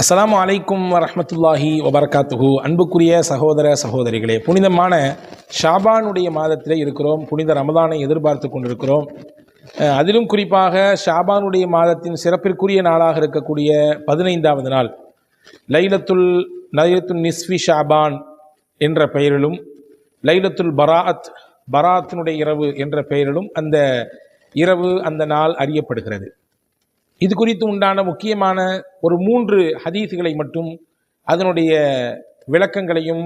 அஸ்ஸலாமு அலைக்கும் வரஹ்மத்துல்லாஹி வபரகாத்துஹு. அன்புக்குரிய சகோதர சகோதரிகளே, புனிதமான ஷாபானுடைய மாதத்திலே இருக்கிறோம். புனித ரமதானை எதிர்பார்த்து கொண்டிருக்கிறோம். அதிலும் குறிப்பாக ஷாபானுடைய மாதத்தின் சிறப்பிற்குரிய நாளாக இருக்கக்கூடிய 15வது நாள் லைலத்துல் நிஸ்ஃபி ஷாபான் என்ற பெயரிலும், லைலத்துல் பராத்தினுடைய இரவு என்ற பெயரிலும் அந்த இரவு, அந்த நாள் அறியப்படுகிறது. இது குறித்து உண்டான முக்கியமான ஒரு 3 ஹதீஸ்களை மட்டும், அதனுடைய விளக்கங்களையும்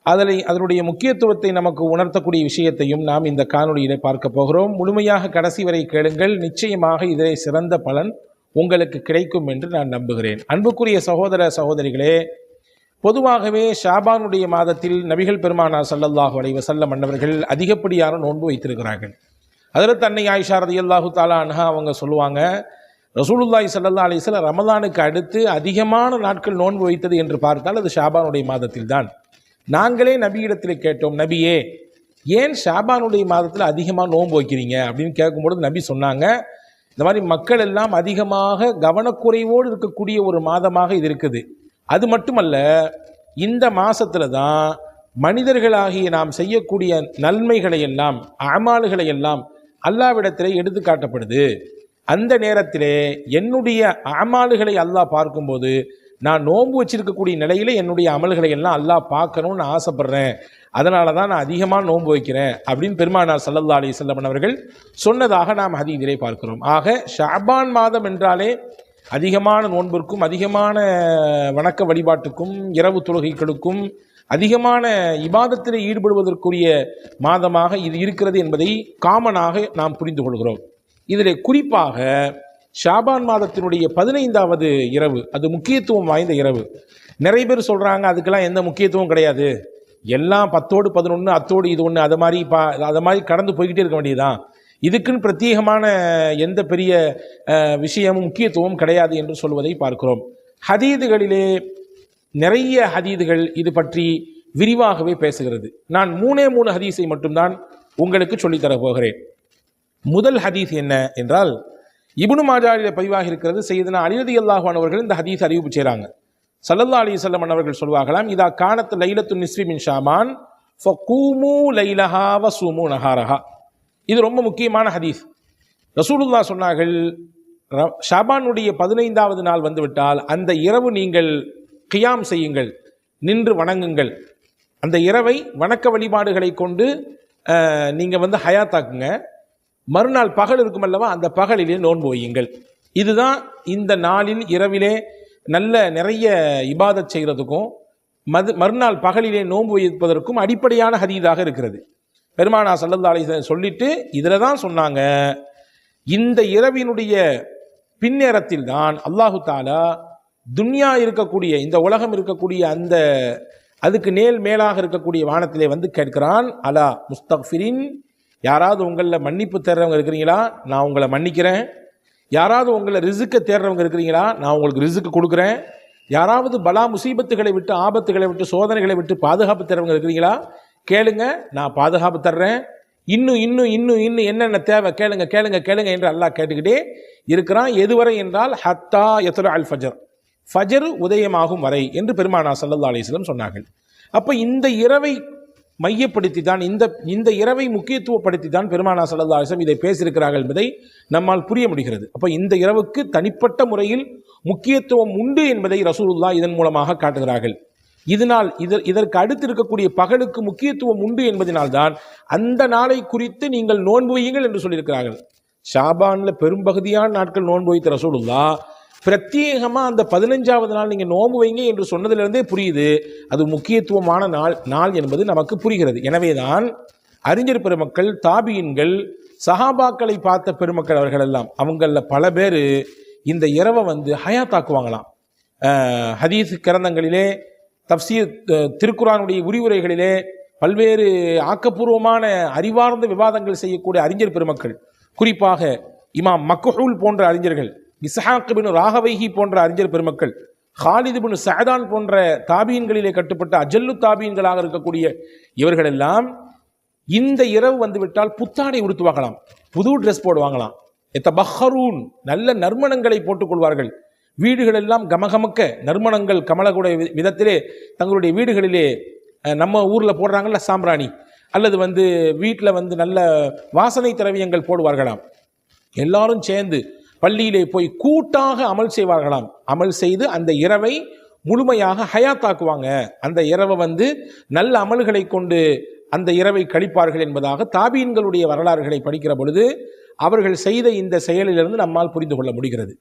அதனுடைய முக்கியத்துவத்தை நமக்கு உணர்த்தக்கூடிய விஷயத்தையும் நாம் இந்த காணொளியிலே பார்க்க போகிறோம். முழுமையாக கடைசி வரை கேளுங்கள். நிச்சயமாக இதிலே சிறந்த பலன் உங்களுக்கு கிடைக்கும் என்று நான் நம்புகிறேன். அன்புக்குரிய சகோதர சகோதரிகளே, பொதுவாகவே ஷாபானுடைய மாதத்தில் நபிகள் பெருமானார் ஸல்லல்லாஹு அலைஹி வஸல்லம் அன்னவர்கள் அதிகப்படியான நோன்பு வைத்திருக்கிறார்கள். ஹஜ்ரத் அன்னை ஆயிஷா ரலியல்லாஹு தஆலா அன்ஹா அவங்க சொல்லுவாங்க, ரசூலுல்லாஹி ஸல்லல்லாஹு அலைஹி வஸல்லம் ரமலானுக்கு அடுத்து அதிகமான நாட்கள் நோன்பு வைத்தது என்று பார்த்தால் அது ஷாபானுடைய மாதத்தில் தான். நாங்களே நபியிடத்தில் கேட்டோம், நபியே ஏன் ஷாபானுடைய மாதத்தில் அதிகமாக நோன்பு வைக்கிறீங்க அப்படின்னு கேட்கும்பொழுது நபி சொன்னாங்க, இந்த மாதிரி மக்கள் எல்லாம் அதிகமாக கவனக்குறைவோடு இருக்கக்கூடிய ஒரு மாதமாக இது இருக்குது. அது மட்டுமல்ல, இந்த மாசத்துல தான் மனிதர்களாகிய நாம் செய்யக்கூடிய நன்மைகளை எல்லாம், அமால்களை எல்லாம் அல்லாஹ்விடத்திலே எடுத்து காட்டப்படுது. அந்த நேரத்திலே என்னுடைய அமால்களை அல்லாஹ் பார்க்கும்போது நான் நோன்பு வச்சிருக்கக்கூடிய நிலையில என்னுடைய அமல்களை எல்லாம் அல்லாஹ் பார்க்கணும்னு ஆசைப்படுறேன். அதனால தான் நான் அதிகமாக நோன்பு வைக்கிறேன் அப்படின்னு பெருமானார் ஸல்லல்லாஹு அலைஹி வஸல்லம் அவர்கள் சொன்னதாக நாம் ஹதீஸிலே பார்க்கிறோம். ஆக ஷாபான் மாதம் என்றாலே அதிகமான நோன்பிற்கும், அதிகமான வணக்க வழிபாட்டுக்கும், இரவு தொழுகைகளுக்கும், அதிகமான இபாதத்தில் ஈடுபடுவதற்குரிய மாதமாக இது இருக்கிறது என்பதை காமனாக நாம் புரிந்து கொள்கிறோம். இதில் குறிப்பாக ஷாபான் மாதத்தினுடைய 15வது இரவு, அது முக்கியத்துவம் வாய்ந்த இரவு. நிறைய பேர் சொல்கிறாங்க அதுக்கெல்லாம் எந்த முக்கியத்துவம் கிடையாது, எல்லாம் 10ஓடு 11, அத்தோடு இது ஒன்று, அதை மாதிரி கடந்து போய்கிட்டே இருக்க வேண்டியதுதான், இதுக்குன்னு பிரத்யேகமான எந்த பெரிய விஷயமும் முக்கியத்துவம் கிடையாது என்று சொல்வதை பார்க்கிறோம். ஹதீதுகளிலே நிறைய ஹதீதுகள் இது பற்றி விரிவாகவே பேசுகிறது. நான் 3 ஹதீஸை மட்டும்தான் உங்களுக்கு சொல்லித்தர போகிறேன். முதல் ஹதீஸ் என்ன என்றால், இப்னு மாஜாவிலே பதிவாக இருக்கிறது. சையதுனா அலி ரலியல்லாஹு அன்ஹு அவர்கள் இந்த ஹதீஸ் அறிவிப்பு செய்கிறாங்க. ஸல்லல்லாஹு அலைஹி வஸல்லம் அவர்கள் சொல்வார்களாம், இதா கானத் லைலத்துன் நிஸ்ஃபி மின் ஷாபான் ஃபகூமு லைலஹா வஸூமு நஹாரஹா. இது ரொம்ப முக்கியமான ஹதீஸ். ரசூலுல்லாஹ் சொன்னார்கள், ஷாபானுடைய 15வது நாள் வந்துவிட்டால் அந்த இரவு நீங்கள் கியாம் செய்யுங்கள், நின்று வணங்குங்கள். அந்த இரவை வணக்க வழிபாடுகளை கொண்டு நீங்கள் ஹயாத்தாக்குங்க. மறுநாள் பகல் இருக்கும் அல்லவா, அந்த பகலிலே நோன்பு வையுங்கள். இதுதான் இந்த நாளில் இரவிலே நிறைய இபாதத் செய்கிறதுக்கும் மறுநாள் பகலிலே நோன்பு வைப்பதற்கும் அடிப்படையான ஹதீஸாக இருக்கிறது. பெருமானார் ஸல்லல்லாஹு அலைஹி வஸல்லம் சொல்லிட்டு இதில் தான் சொன்னாங்க, இந்த இரவினுடைய பின்னேரத்தில் தான் அல்லாஹு தாலா துன்யா இருக்கக்கூடிய, இந்த உலகம் இருக்கக்கூடிய அந்த அதுக்கு மேலாக இருக்கக்கூடிய வானத்திலே கேட்கிறான், அலா முஸ்தக்ஃபிரின், யாராவது உங்களில் மன்னிப்பு தேடுறவங்க இருக்கிறீங்களா, நான் உங்களை மன்னிக்கிறேன். யாராவது உங்களை ரிசுக்கை தேடுறவங்க இருக்கிறீங்களா, நான் உங்களுக்கு ரிசுக்கு கொடுக்குறேன். யாராவது பலா முசீபத்துகளை விட்டு, ஆபத்துகளை விட்டு, சோதனைகளை விட்டு பாதுகாப்பு தேடுறவங்க இருக்கிறீங்களா, கேளுங்க, நான் பாதுகாப்பு தர்றேன். இன்னும் இன்னும் இன்னும் இன்னும் என்னென்ன தேவை கேளுங்க கேளுங்க கேளுங்க என்று அல்லாஹ் கேட்டுக்கிட்டே இருக்கிறான். எதுவரை என்றால் ஹத்தா யத்லு அல் ஃபஜர், ஃபஜர் உதயமாகும் வரை என்று பெருமானார் ஸல்லல்லாஹு அலைஹி வஸல்லம் சொன்னார்கள். அப்போ இந்த இரவை மையப்படுத்தி தான், இந்த இரவை முக்கியத்துவப்படுத்தி தான் பெருமானார் ஸல்லல்லாஹு அலைஹி வஸல்லம் இதை பேசியிருக்கிறார்கள் என்பதை நம்மால் புரிய முடிகிறது. அப்போ இந்த இரவுக்கு தனிப்பட்ட முறையில் முக்கியத்துவம் உண்டு என்பதை ரசூலுல்லாஹ் இதன் மூலமாக காட்டுகிறார்கள். இதற்கு அடுத்து இருக்கக்கூடிய பகலுக்கு முக்கியத்துவம் உண்டு என்பதனால்தான் அந்த நாளை குறித்து நீங்கள் நோன்பு வையுங்கள் என்று சொல்லியிருக்கிறார்கள். ஷாபான்ல பெரும்பகுதியான நாட்கள் நோன்பு வைத்த ரசூலுல்லாஹ் பிரத்யேகமாக அந்த 15வது நாள் நீங்கள் நோன்பு வைங்க என்று சொன்னதிலிருந்தே புரியுது அது முக்கியத்துவமான நாள் என்பது நமக்கு புரிகிறது. எனவேதான் அறிஞர் பெருமக்கள், தாபியின்கள், சஹாபாக்களை பார்த்த பெருமக்கள் அவர்கள் எல்லாம், அவங்களில் பல பேர் இந்த இரவை ஹயாத்தாக்குவாங்களாம். ஹதீஸ் கிரந்தங்களிலே, தஃப்சீர், திருக்குரானுடைய விரிவுரைகளிலே பல்வேறு ஆக்கப்பூர்வமான அறிவார்ந்த விவாதங்கள் செய்யக்கூடிய அறிஞர் பெருமக்கள், குறிப்பாக இமாம் மக்ஹூல் போன்ற அறிஞர்கள், இஸ்ஹாக் பின் ராகவைஹி போன்ற அறிஞர் பெருமக்கள், ஹாலித் பின் சஅதான் போன்ற தாபீன்களிலே கட்டுப்பட்ட அஜல்லு தாபீன்களாக இருக்கக்கூடிய இவர்கள் எல்லாம் இந்த இரவு வந்துவிட்டால் புத்தாடை உடுத்துவாங்களாம், புது ட்ரெஸ் போடுவாங்களாம். எத்தபஹரூன், நல்ல நறுமணங்களை போட்டுக்கொள்வார்கள். வீடுகளெல்லாம் கமகமக்க நறுமணங்கள் கமலக்கூடிய விதத்திலே தங்களுடைய வீடுகளிலே நம்ம ஊரில் போடுறாங்கல்ல சாம்பிராணி, அல்லது வீட்டில் நல்ல வாசனை திரவியங்கள் போடுவார்களாம். எல்லாரும் சேர்ந்து பள்ளியிலே போய் கூட்டாக அமல் செய்வார்களாம். அமல் செய்து அந்த இரவை முழுமையாக ஹயாத்தாக்குவாங்க. அந்த இரவை நல்ல அமல்களை கொண்டு அந்த இரவை கழிப்பார்கள் என்பதாக தாபீன்களுடைய வரலாறுகளை படிக்கிற பொழுது அவர்கள் செய்த இந்த செயலிலிருந்து நம்மால் புரிந்து கொள்ள முடிகிறது.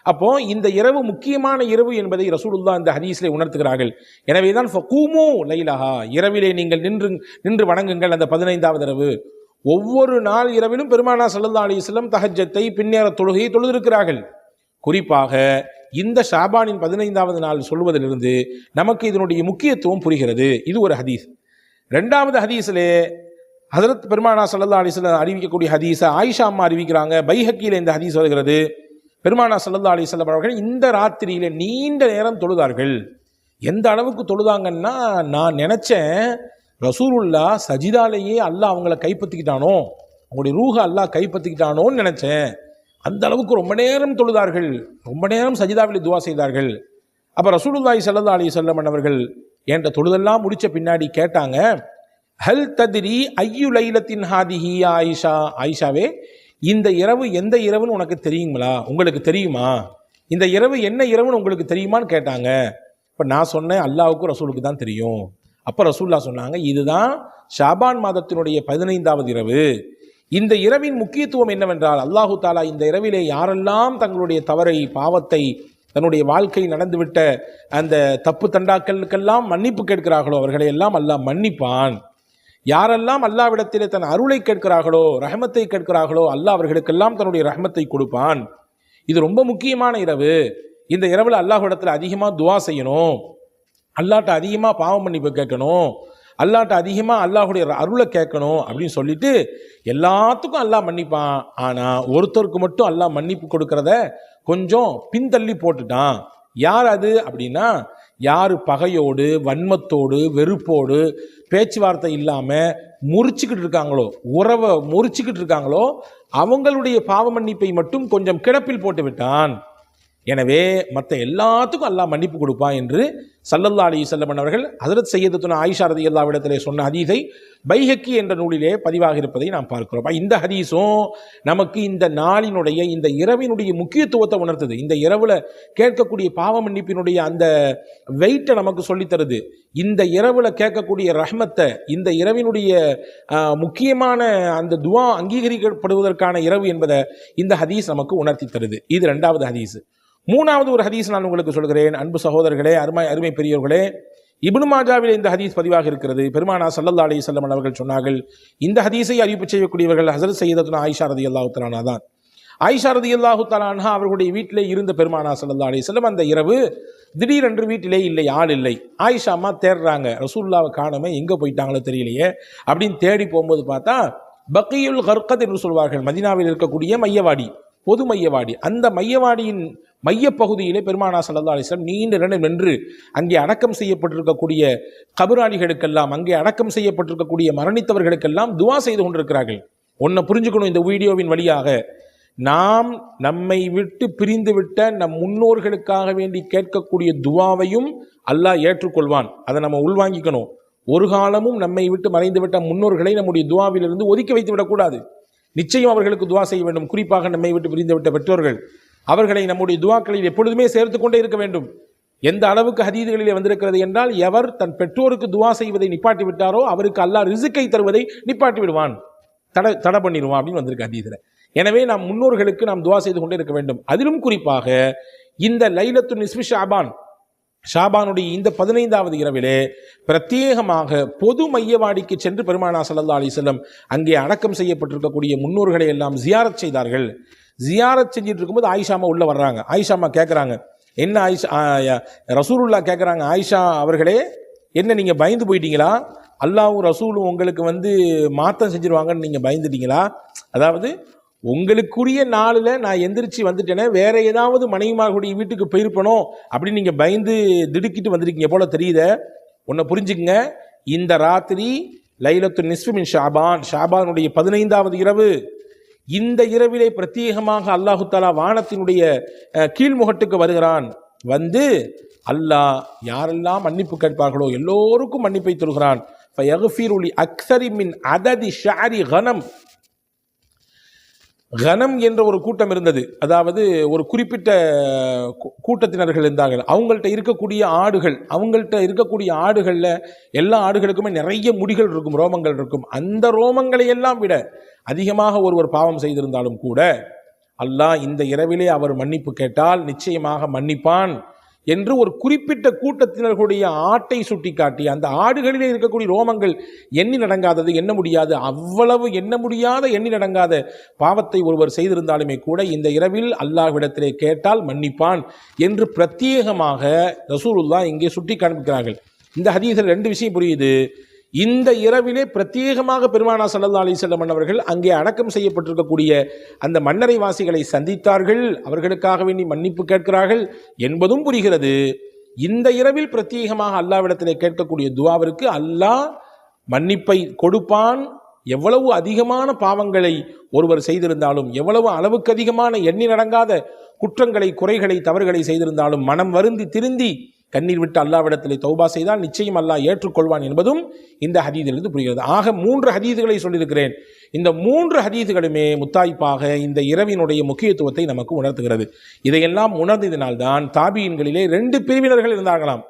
அப்போ இந்த இரவு முக்கியமான இரவு என்பதை ரசூலுல்லாஹ் இந்த ஹதீஸிலே உணர்த்துகிறார்கள். எனவேதான் ஃபகூமு லைலஹா, இரவிலே நீங்கள் நின்று வணங்குங்கள் அந்த 15வது இரவு. ஒவ்வொரு நாள் இரவிலும் பெருமானார் ஸல்லல்லாஹு அலைஹி வஸல்லம் தஹஜ்ஜத்தை பின்னேற தொழுகையை தொழுதிருக்கிறார்கள். குறிப்பாக இந்த ஷாபானின் 15வது நாள் சொல்வதிலிருந்து நமக்கு இதனுடைய முக்கியத்துவம் புரிகிறது. இது ஒரு ஹதீஸ். இரண்டாவது ஹதீஸிலே ஹஜரத் பெருமானார் ஸல்லல்லாஹு அலைஹி வஸல்லம் அறிவிக்கக்கூடிய ஹதீஸை ஆயிஷா அம்மா அறிவிக்கிறாங்க. பைஹக்கியில் இந்த ஹதீஸ் வருகிறது. பெருமானார் ஸல்லல்லாஹு அலைஹி வஸல்லம் அவர்கள் இந்த ராத்திரியில நீண்ட நேரம் தொழுதார்கள். எந்த அளவுக்கு தொழுதாங்கன்னா, நான் நினைச்சேன் ரசூலுல்லாஹ் சஜிதாலேயே அல்லாஹ் அவங்கள கைப்பற்றிக்கிட்டானோ, அவங்களுடைய ரூஹ அல்லாஹ் கைப்பற்றிக்கிட்டானோன்னு நினைச்சேன். அந்த அளவுக்கு ரொம்ப நேரம் தொழுதார்கள், ரொம்ப நேரம் சஜிதாவில் துவா செய்தார்கள். அப்போ ரசூலுல்லாஹி ஸல்லல்லாஹு அலைஹி வஸல்லம் அவர்கள் என்ற தொழுதெல்லாம் முடிச்ச பின்னாடி கேட்டாங்க, ஹல் தத்ரி ஐயு லைலத்தின் ஹாதிஹி ஆயிஷா, ஆயிஷாவே இந்த இரவு எந்த இரவுன்னு உனக்கு தெரியுங்களா, உங்களுக்கு தெரியுமா, இந்த இரவு என்ன இரவுன்னு உங்களுக்கு தெரியுமான்னு கேட்டாங்க. இப்போ நான் சொன்னேன் அல்லாஹ்வுக்கும் ரசூலுக்கு தான் தெரியும். அப்போ ரசூலுல்லாஹ் சொன்னாங்க, இதுதான் ஷாபான் மாதத்தினுடைய 15வது இரவு. இந்த இரவின் முக்கியத்துவம் என்னவென்றால், அல்லாஹு தாலா இந்த இரவிலே யாரெல்லாம் தங்களுடைய தவறை பாவத்தை தன்னுடைய வாழ்க்கை நடந்துவிட்ட அந்த தப்பு தண்டாக்களுக்கெல்லாம் மன்னிப்பு கேட்கிறார்களோ அவர்களை எல்லாம் அல்லாஹ் மன்னிப்பான். யாரெல்லாம் அல்லாஹ்விடத்திலே தன் அருளை கேட்கிறார்களோ, ரஹமத்தை கேட்கிறார்களோ, அல்லாஹ் அவர்களுக்கெல்லாம் தன்னுடைய ரஹமத்தை கொடுப்பான். இது ரொம்ப முக்கியமான இரவு. இந்த இரவில் அல்லாஹ்விடத்தில் அதிகமாக துவா செய்யணும், அல்லாஹ்ட்ட அதிகமாக பாவம் மன்னிப்பு கேட்கணும், அல்லாஹ்ட்ட அதிகமாக அல்லாஹுடைய அருளை கேட்கணும் அப்படின்னு சொல்லிட்டு எல்லாத்துக்கும் அல்லாஹ் மன்னிப்பான். ஆனால் ஒருத்தருக்கு மட்டும் அல்லாஹ் மன்னிப்பு கொடுக்கறத கொஞ்சம் பின்தள்ளி போட்டுட்டான். யார் அது அப்படின்னா, யார் பகையோடு வன்மத்தோடு வெறுப்போடு பேச்சுவார்த்தை இல்லாமல் முறிச்சுக்கிட்டு இருக்காங்களோ, உறவை முறிச்சுக்கிட்டு இருக்காங்களோ, அவங்களுடைய பாவ மன்னிப்பை மட்டும் கொஞ்சம் கிடப்பில் போட்டு விட்டான். எனவே மற்ற எல்லாத்துக்கும் அல்லாஹ் மன்னிப்பு கொடுப்பான் என்று ஸல்லல்லாஹு அலைஹி வஸல்லம் அவர்கள் ஹஜ்ரத் சையதத்துனா ஆயிஷா ரலியல்லாஹு இடத்திலே சொன்ன ஹதீஸை பைஹக்கி என்ற நூலிலே பதிவாக இருப்பதை நாம் பார்க்கிறோம். இந்த ஹதீஸும் நமக்கு இந்த நாளினுடைய இந்த இரவினுடைய முக்கியத்துவத்தை உணர்த்துது. இந்த இரவில் கேட்கக்கூடிய பாவ மன்னிப்பினுடைய அந்த வெயிட்டை நமக்கு சொல்லித்தருது. இந்த இரவில் கேட்கக்கூடிய ரஹ்மத்தை, இந்த இரவினுடைய முக்கியமான அந்த துவா அங்கீகரிக்கப்படுவதற்கான இரவு என்பதை இந்த ஹதீஸ் நமக்கு உணர்த்தி தருது. இது 2வது ஹதீஸ். 3வது ஒரு ஹதீஸ் நான் உங்களுக்கு சொல்கிறேன். அன்பு சகோதரர்களே, அருமை பெரியவர்களே, இப்னு மாஜாவில் இந்த ஹதீஸ் பதிவாக இருக்கிறது. பெருமானார் ஸல்லல்லாஹு அலைஹி வஸல்லம் அவர்கள் சொன்னார்கள், இந்த ஹதீஸை அறிவிப்பு செய்யக்கூடியவர்கள் ஹஸரத் சையதத்துனா ஆயிஷா ரலியல்லாஹு தஆலா அன்ஹா தான். ஆயிஷா ரலியல்லாஹு தஆலா அன்ஹா அவர்களுடைய வீட்டிலே இருந்த பெருமானார் ஸல்லல்லாஹு அலைஹி வஸல்லம் அந்த இரவு திடீரென்று வீட்டிலே இல்லை, ஆள் இல்லை. ஆயிஷா அம்மா தேடுறாங்க, ரசூலுல்லாஹ்வை காணோமே, எங்கே போயிட்டாங்களோ தெரியலையே அப்படின்னு தேடி போகும்போது பார்த்தா பக்கியுல் கர்கத் என்று சொல்வார்கள், மதீனாவில் இருக்கக்கூடிய மையவாடி, பொது மையவாடி. அந்த மையவாடியின் மையப்பகுதியிலே பெருமானார் ஸல்லல்லாஹு அலைஹி வஸல்லம் நீண்ட நேரம் நின்று அங்கே அடக்கம் செய்யப்பட்டிருக்கக்கூடிய கபராளிகளுக்கெல்லாம், அங்கே அடக்கம் செய்யப்பட்டிருக்கக்கூடிய மரணித்தவர்களுக்கெல்லாம் துவா செய்து கொண்டிருக்கிறார்கள். ஒன்றை புரிஞ்சுக்கணும், இந்த வீடியோவின் வழியாக நாம் நம்மை விட்டு பிரிந்துவிட்ட நம் முன்னோர்களுக்காக வேண்டி கேட்கக்கூடிய துவாவையும் அல்லாஹ் ஏற்றுக்கொள்வான். அதை நம்ம உள்வாங்கிக்கணும். ஒரு காலமும் நம்மை விட்டு மறைந்துவிட்ட முன்னோர்களை நம்முடைய துவாவிலிருந்து ஒதுக்கி வைத்து விடக்கூடாது. நிச்சயம் அவர்களுக்கு துவா செய்ய வேண்டும். குறிப்பாக நம்மை விட்டு பிரிந்துவிட்ட பெற்றோர்கள், அவர்களை நம்முடைய துவாக்களில் எப்பொழுதுமே சேர்த்து கொண்டே இருக்க வேண்டும். எந்த அளவுக்கு ஹதீதுகளிலே வந்திருக்கிறது என்றால், எவர் தன் பெற்றோருக்கு துவா செய்வதை நிப்பாட்டி விட்டாரோ அவருக்கு அல்லாஹ் ரிஸ்கை தருவதை நிப்பாட்டி விடுவான், தடை பண்ணிடுவான் அப்படின்னு வந்திருக்கு ஹதீஸில். எனவே நாம் முன்னோர்களுக்கு நாம் துவா செய்து கொண்டே இருக்க வேண்டும். அதிலும் குறிப்பாக இந்த லைலத்து நிஸ்ஃபி ஷாபானுடைய இந்த 15வது இரவிலே பிரத்யேகமாக பொது மையவாடிக்கு சென்று பெருமானார் ஸல்லல்லாஹு அலைஹி வஸல்லம் அங்கே அடக்கம் செய்யப்பட்டிருக்கக்கூடிய முன்னோர்களை எல்லாம் ஜியாரத் செய்தார்கள். ஜியாரத் செஞ்சுட்டு இருக்கும்போது ஆயிஷாமா உள்ள வர்றாங்க. ஆயிஷாமா கேட்குறாங்க, என்ன ரசூலுல்லாஹ் கேட்குறாங்க, ஆயிஷா அவர்களே என்ன நீங்கள் பயந்து போயிட்டீங்களா, அல்லாஹ்வும் ரசூலும் உங்களுக்கு மாற்றம் செஞ்சிருவாங்கன்னு நீங்கள் பயந்துட்டீங்களா, அதாவது உங்களுக்குரிய நாளில் நான் எந்திரிச்சு வந்துட்டேனே, வேற ஏதாவது மனைவிமார்களுடைய வீட்டுக்கு போயிருப்பனோ அப்படின்னு நீங்கள் பயந்து திடுக்கிட்டு வந்திருக்கீங்க போல தெரியுத. ஒன்றை புரிஞ்சுக்குங்க, இந்த ராத்திரி லைலத்து நிஸ்ஃபி மின் ஷாபானுடைய 15வது இரவு. இந்த இரவிலே பிரத்யேகமாக அல்லாஹு தஆலா வானத்தினுடைய கீழ்முகட்டுக்கு வருகிறான். வந்து அல்லாஹ் யாரெல்லாம் மன்னிப்பு கேட்பார்களோ எல்லோருக்கும் மன்னிப்பை தருகிறான். ஃபயக்ஃபிரு லி அக்ஸரி மின் அததி ஷஅரி கனம். கனம் என்ற ஒரு கூட்டம் இருந்தது, அதாவது ஒரு குறிப்பிட்ட கூட்டத்தினர்கள் இருந்தார்கள். அவங்கள்ட்ட இருக்கக்கூடிய ஆடுகளில் எல்லா ஆடுகளுக்குமே நிறைய முடிகள் இருக்கும், ரோமங்கள் இருக்கும். அந்த ரோமங்களை எல்லாம் விட அதிகமாக ஒருவர் பாவம் செய்திருந்தாலும் கூட அல்லாஹ் இந்த இரவிலே அவர் மன்னிப்பு கேட்டால் நிச்சயமாக மன்னிப்பான் என்று ஒரு குறிப்பிட்ட கூட்டத்தினர்களுடைய ஆட்டை சுட்டி காட்டி, அந்த ஆடுகளிலே இருக்கக்கூடிய ரோமங்கள் எண்ணி நடங்காதது, எண்ண முடியாது, அவ்வளவு எண்ண முடியாத எண்ணி நடங்காத பாவத்தை ஒருவர் செய்திருந்தாலுமே கூட இந்த இரவில் அல்லாஹ்விடத்திலே கேட்டால் மன்னிப்பான் என்று பிரத்யேகமாக ரசூலுல்லாஹ் இங்கே சுட்டி காண்பிக்கிறார்கள். இந்த ஹதீஸில் 2 விஷயம் புரியுது. இந்த இரவிலே பிரத்யேகமாக பெருமானார் ஸல்லல்லாஹு அலைஹி வஸல்லம் அவர்கள் அங்கே அடக்கம் செய்யப்பட்டிருக்கக்கூடிய அந்த மன்னரை வாசிகளை சந்தித்தார்கள், அவர்களுக்காக வேண்டி மன்னிப்பு கேட்கிறார்கள் என்பதும் புரிகிறது. இந்த இரவில் பிரத்யேகமாக அல்லாஹ்விடத்திலே கேட்கக்கூடிய துஆவிற்கு அல்லாஹ் மன்னிப்பை கொடுப்பான். எவ்வளவு அதிகமான பாவங்களை ஒருவர் செய்திருந்தாலும், எவ்வளவு அளவுக்கு அதிகமான எண்ணி நடங்காத குற்றங்களை, குறைகளை, தவறுகளை செய்திருந்தாலும் மனம் வருந்தி திருந்தி கண்ணீர் விட்டு அல்லாஹ்விடத்திலே தௌபா செய்தால் நிச்சயம் அல்லாஹ் ஏற்றுக்கொள்வான் என்பதும் இந்த ஹதீஸிலிருந்து புரிகிறது. ஆக 3 ஹதீஸுகளை சொல்லியிருக்கிறேன். இந்த 3 ஹதீஸுகளுமே முத்தாய்ப்பாக இந்த இரவினுடைய முக்கியத்துவத்தை நமக்கு உணர்த்துகிறது. இதையெல்லாம் உணர்ந்ததினால்தான் தாபீன்களிலே 2 பிரிவினர்கள் இருந்தார்களாம்.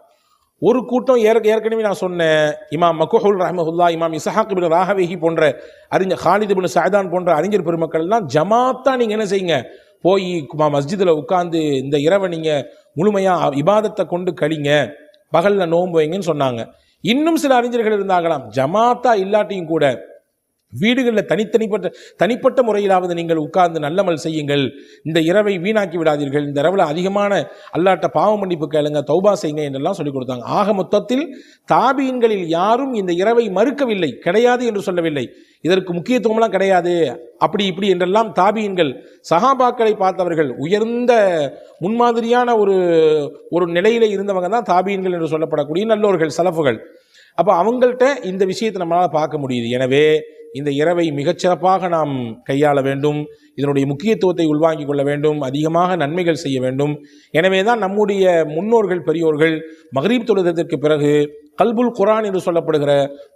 ஒரு கூட்டம் ஏற்கனவே நான் சொன்ன இமாம் மக்ஹூல் ரஹ்மஹுல்லா, இமாம் இஸ்ஹாக் இப்னு ராஹவேஹி போன்ற அறிஞர், ஹாலித் இப்னு சஅதான் போன்ற அறிஞர் பெருமக்கள் எல்லாம் ஜமாத்தா நீங்கள் என்ன செய்யுங்க, போய் மஸ்ஜிதில் உட்கார்ந்து இந்த இரவை நீங்கள் முழுமையாக இபாதத்தை கொண்டு கழிங்க, பகலில் நோன்பு வைங்கன்னு சொன்னாங்க. இன்னும் சில அறிஞர்கள் இருந்தாங்களாம், ஜமாத்தா இல்லாட்டியும் கூட வீடுகளில் தனிப்பட்ட முறையிலாவது நீங்கள் உட்கார்ந்து நல்லமல் செய்யுங்கள், இந்த இரவை வீணாக்கி விடாதீர்கள், இந்த இரவில் அதிகமான அல்லாட்ட பாவ மன்னிப்பு கேளுங்க, தௌபா செய்யுங்க என்றெல்லாம் சொல்லிக் கொடுத்தாங்க. ஆக மொத்தத்தில் தாபீன்களில் யாரும் இந்த இரவை மறுக்கவில்லை, கிடையாது என்று சொல்லவில்லை, இதற்கு முக்கியத்துவம்லாம் கிடையாது அப்படி இப்படி என்றெல்லாம் தாபீன்கள், சஹாபாக்களை பார்த்தவர்கள், உயர்ந்த முன்மாதிரியான ஒரு நிலையில இருந்தவங்க தான் தாபீன்கள் என்று சொல்லப்படக்கூடிய நல்லோர்கள், சலஃபுகள். அப்போ அவங்கள்ட்ட இந்த விஷயத்தை நம்மளால் பார்க்க முடியுது. எனவே இந்த இரவை மிகச்சிறப்பாக நாம் கையாள வேண்டும், இதனுடைய முக்கியத்துவத்தை உள்வாங்கிக் கொள்ள வேண்டும், அதிகமாக நன்மைகள் செய்ய வேண்டும். எனவே தான் நம்முடைய முன்னோர்கள், பெரியோர்கள் மக்ரிப் தொழுதற்கு பிறகு கல்புல் குர்ஆன் என்று சொல்லப்படுகிற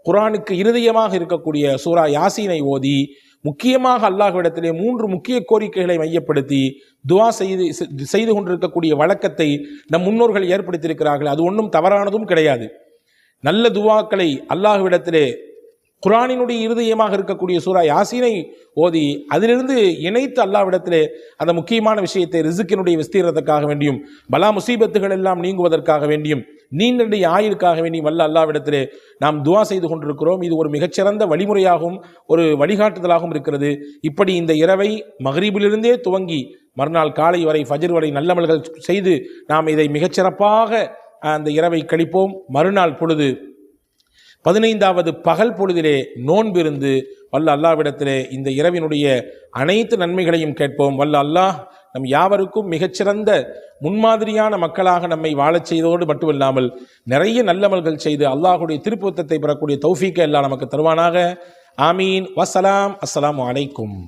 குர்ஆனுக்கு இருதயமாக இருக்கக்கூடிய சூரா யாசீனை ஓதி முக்கியமாக அல்லாஹ்விடத்திலே 3 முக்கிய கோரிக்கைகளை மையப்படுத்தி துஆ செய்து கொண்டிருக்கக்கூடிய வழக்கத்தை நம் முன்னோர்கள் ஏற்படுத்தியிருக்கிறார்கள். அது ஒன்றும் தவறானதும் கிடையாது. நல்ல துஆக்களை அல்லாஹ்விடத்திலே குர்ஆனினுடைய இருதயமாக இருக்கக்கூடிய சூரா யாசீனை ஓதி அதிலிருந்து இணைத்து அல்லாஹ்விடத்திலே அந்த முக்கியமான விஷயத்தை, ரிஸ்கினுடைய விஸ்தீரத்துக்காக வேண்டியும், பலா முசீபத்துகள் எல்லாம் நீங்குவதற்காக வேண்டியும், நீண்ட ஆயுளுக்காக வேண்டியும் வல்ல அல்லாஹ்விடத்திலே நாம் துஆ செய்து கொண்டிருக்கிறோம். இது ஒரு மிகச்சிறந்த வழிமுறையாகவும் ஒரு வழிகாட்டுதலாகவும் இருக்கிறது. இப்படி இந்த இரவை மக்ரிபிலிருந்தே துவங்கி மறுநாள் காலை வரை, ஃபஜ்ர் வரை நல்லமல்கள் செய்து நாம் இதை மிகச்சிறப்பாக அந்த இரவை கழிப்போம். மறுநாள் பொழுது 15வது பகல் பொழுதிலே நோன்பிருந்து வல்ல அல்லாஹ்விடத்திலே இந்த இரவினுடைய அனைத்து நன்மைகளையும் கேட்போம். வல்ல அல்லாஹ் நம் யாவருக்கும் மிகச்சிறந்த முன்மாதிரியான மக்களாக நம்மை வாழச் செய்தோடு மட்டுமில்லாமல் நிறைய நல்லமல்கள் செய்து அல்லாஹுடைய திருப்பொருத்தத்தை பெறக்கூடிய தௌஃபீக்கை எல்லாம் நமக்கு தருவானாக. ஆமீன். வஸ்ஸலாம். அஸ்ஸலாமு அலைக்கும்.